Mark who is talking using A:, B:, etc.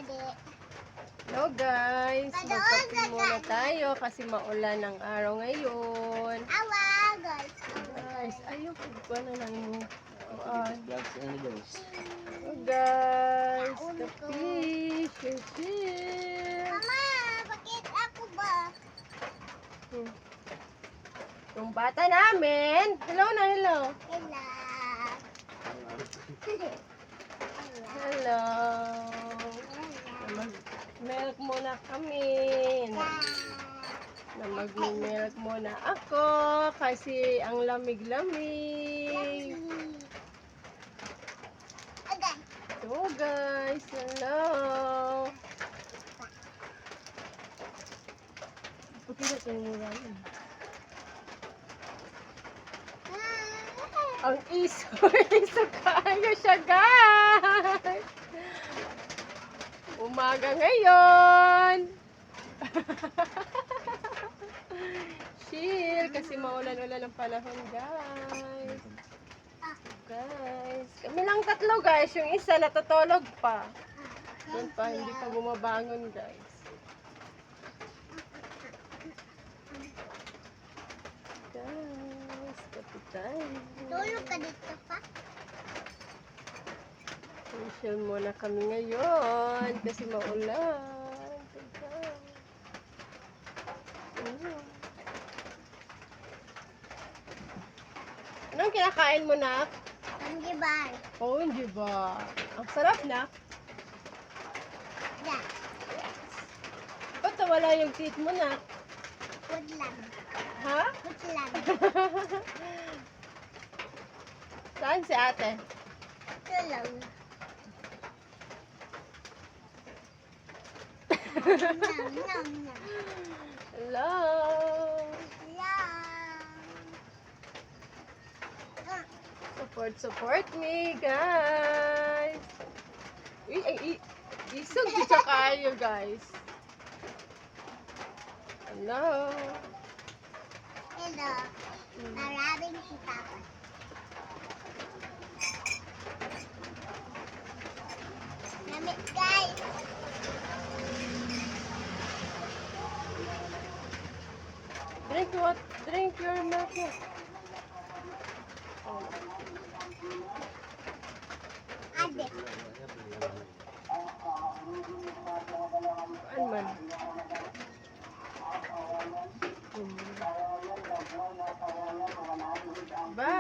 A: Hello guys, magkape muna tayo kasi maulan ang araw ngayon. Guys, ayun po na lang mo. Hello guys, kape, share.
B: Mama, bakit ako ba?
A: Yung bata namin, hello na, hello.
B: Hello.
A: Hello. Mag-milk muna kami. Mag-milk muna ako kasi ang lamig-lamig. So guys, hello. Pagkita tayo mo lang. Ang iso kayo siya guys. Umaga ngayon. Chill kasi maulan-ulan ang panahon guys. Guys, kami lang tatlo guys, yung isa natutulog pa. Doon pa, hindi pa bumabangon guys. Guys, kapitan.
B: Tulog ka dito pa?
A: Chill muna kami ngayon kasi maulan. Anong kinakain mo na?
B: Hindi ba?
A: Oh, hindi ba? Ang sarap na.
B: Yeah.
A: Ba't wala yung teeth mo na?
B: Food lang.
A: Ha?
B: Food lang.
A: Saan si ate?
B: Ito lang. Nom, nom, nom.
A: Hello. Support me, guys. Isog dito kayo, guys. Hello.
B: Hello. Maraming sitapos. Namit, guys.
A: Drink your milk.
B: Ade.
A: Ano man? Bye.